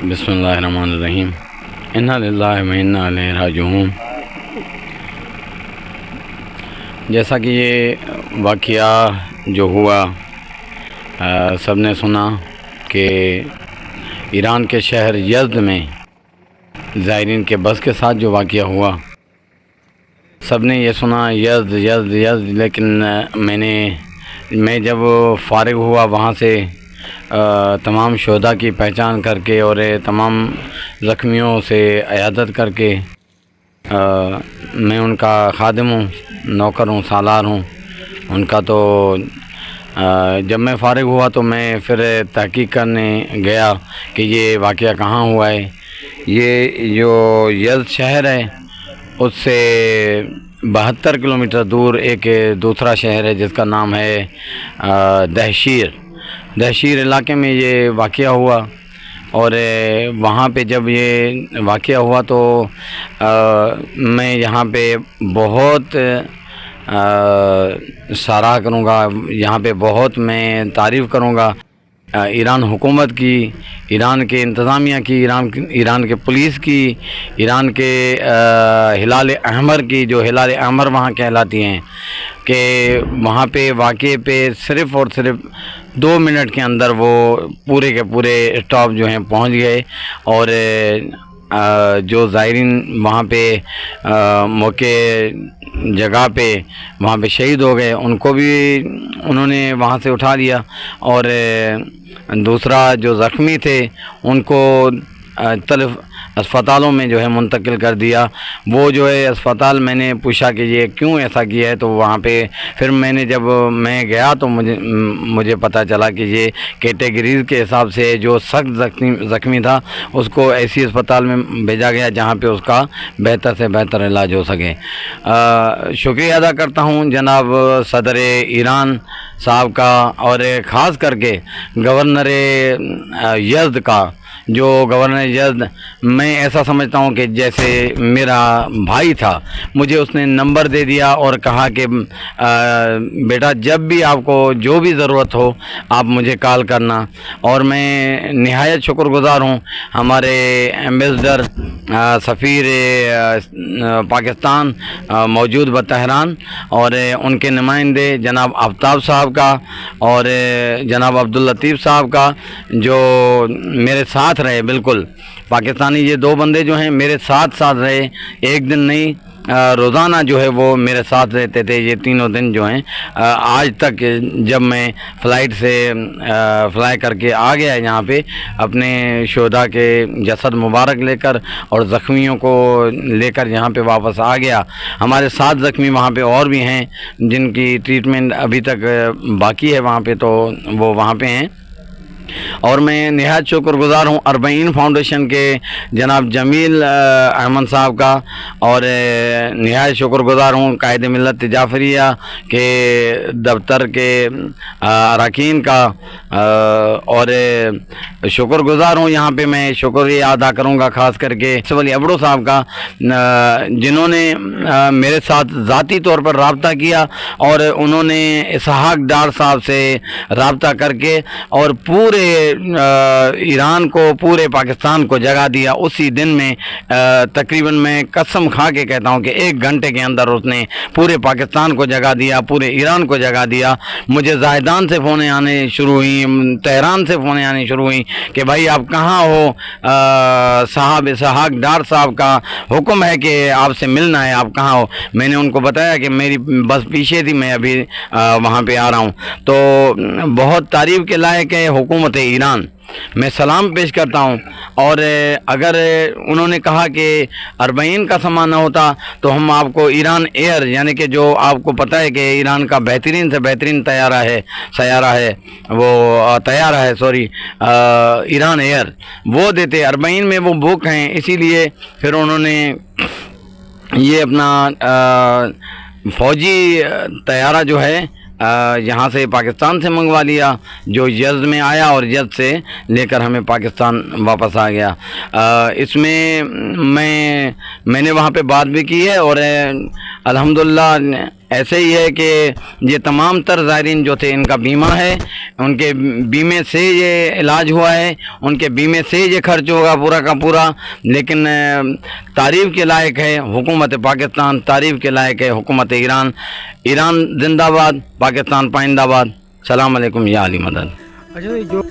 بسم اللہ الرحمن الرحیم انا للہ و انا الیہ راجعون۔ جیسا کہ یہ واقعہ جو ہوا سب نے سنا کہ ایران کے شہر یزد میں زائرین کے بس کے ساتھ جو واقعہ ہوا، سب نے یہ سنا یزد یزد یزد، لیکن میں جب فارغ ہوا وہاں سے تمام شہداء کی پہچان کر کے اور تمام زخمیوں سے عیادت کر کے، میں ان کا خادم ہوں، نوکر ہوں، سالار ہوں ان کا، تو جب میں فارغ ہوا تو میں پھر تحقیق کرنے گیا کہ یہ واقعہ کہاں ہوا ہے۔ یہ جو یزد شہر ہے اس سے 72 کلومیٹر دور ایک دوسرا شہر ہے جس کا نام ہے دہشیر علاقے میں یہ واقعہ ہوا۔ اور وہاں پہ جب یہ واقعہ ہوا تو میں یہاں پہ بہت سراہ کروں گا، یہاں پہ بہت میں تعریف کروں گا ایران حکومت کی، ایران کے انتظامیہ کی، ایران کے پولیس کی، ایران کے ہلال احمر کی، جو ہلال احمر وہاں کہلاتی ہیں، کہ وہاں پہ واقعے پہ صرف اور صرف 2 منٹ کے اندر وہ پورے کے پورے اسٹاف جو ہیں پہنچ گئے، اور جو زائرین وہاں پہ موقع جگہ پہ وہاں پہ شہید ہو گئے ان کو بھی انہوں نے وہاں سے اٹھا لیا، اور دوسرا جو زخمی تھے ان کو مختلف اسپتالوں میں جو ہے منتقل کر دیا۔ وہ جو ہے اسپتال، میں نے پوچھا کہ یہ کیوں ایسا کیا ہے، تو وہاں پہ پھر جب میں گیا تو مجھے پتہ چلا کہ یہ کیٹیگریز کے حساب سے جو سخت زخمی تھا اس کو ایسی اسپتال میں بھیجا گیا جہاں پہ اس کا بہتر سے بہتر علاج ہو سکے۔ شکریہ ادا کرتا ہوں جناب صدر ایران صاحب کا، اور خاص کر کے گورنر یزد کا۔ جو گورنر یزد، میں ایسا سمجھتا ہوں کہ جیسے میرا بھائی تھا، مجھے اس نے نمبر دے دیا اور کہا کہ بیٹا جب بھی آپ کو جو بھی ضرورت ہو آپ مجھے کال کرنا، اور میں نہایت شکر گزار ہوں ہمارے ایمبیسڈر سفیر پاکستان موجود بطحران اور ان کے نمائندے جناب آفتاب صاحب کا اور جناب عبداللطیف صاحب کا، جو میرے ساتھ رہے۔ بالکل پاکستانی یہ 2 بندے جو ہیں میرے ساتھ رہے، ایک دن نہیں، روزانہ جو ہے وہ میرے ساتھ رہتے تھے۔ یہ 3 دن جو ہیں آج تک، جب میں فلائٹ سے فلائی کر کے آ گیا یہاں پہ اپنے شہداء کے جسد مبارک لے کر اور زخمیوں کو لے کر یہاں پہ واپس آ گیا۔ ہمارے 7 زخمی وہاں پہ اور بھی ہیں جن کی ٹریٹمنٹ ابھی تک باقی ہے وہاں پہ، تو وہ وہاں پہ ہیں۔ اور میں نہایت شکر گزار ہوں اربعین فاؤنڈیشن کے جناب جمیل احمد صاحب کا، اور نہایت شکر گزار ہوں قائد ملت جعفریہ کے دفتر کے اراکین کا، اور شکر گزار ہوں یہاں پہ میں شکریہ ادا کروں گا خاص کر کے ولی ابڑو صاحب کا، جنہوں نے میرے ساتھ ذاتی طور پر رابطہ کیا، اور انہوں نے اسحاق ڈار صاحب سے رابطہ کر کے اور پورے ایران کو، پورے پاکستان کو جگہ دیا۔ اسی دن میں تقریباً میں قسم کھا کے کہتا ہوں کہ 1 گھنٹے کے اندر اس نے پورے پاکستان کو جگہ دیا، پورے ایران کو جگہ دیا۔ مجھے زاہدان سے فونیں آنے شروع ہوئیں، تہران سے فونیں آنی شروع ہوئیں کہ بھائی آپ کہاں ہو، صاحب اسحاق ڈار صاحب کا حکم ہے کہ آپ سے ملنا ہے، آپ کہاں ہو۔ میں نے ان کو بتایا کہ میری بس پیچھے تھی، میں ابھی وہاں پہ آ رہا ہوں۔ تو بہت تعریف کے لائق ہے حکومت ایران، میں سلام پیش کرتا ہوں۔ اور اگر انہوں نے کہا کہ اربعین کا سامان نہ ہوتا تو ہم آپ کو ایران ایئر، یعنی کہ جو آپ کو پتہ ہے کہ ایران کا بہترین سے بہترین سیارہ ہے ایران ایئر، وہ دیتے۔ اربعین میں وہ بک ہیں، اسی لیے پھر انہوں نے یہ اپنا فوجی طیارہ جو ہے یہاں سے پاکستان سے منگوا لیا، جو یزد میں آیا اور یزد سے لے کر ہمیں پاکستان واپس آ گیا۔ اس میں میں نے وہاں پہ بات بھی کی ہے، اور الحمدللہ ایسے ہی ہے کہ یہ تمام تر زائرین جو تھے ان کا بیمہ ہے، ان کے بیمے سے یہ علاج ہوا ہے، ان کے بیمے سے یہ خرچ ہوگا پورا کا پورا. لیکن تعریف کے لائق ہے حکومت پاکستان، تعریف کے لائق ہے حکومت ایران. ایران زندہ باد، پاکستان پائندہ باد. السلام علیکم یا علی مدد. اچھا جو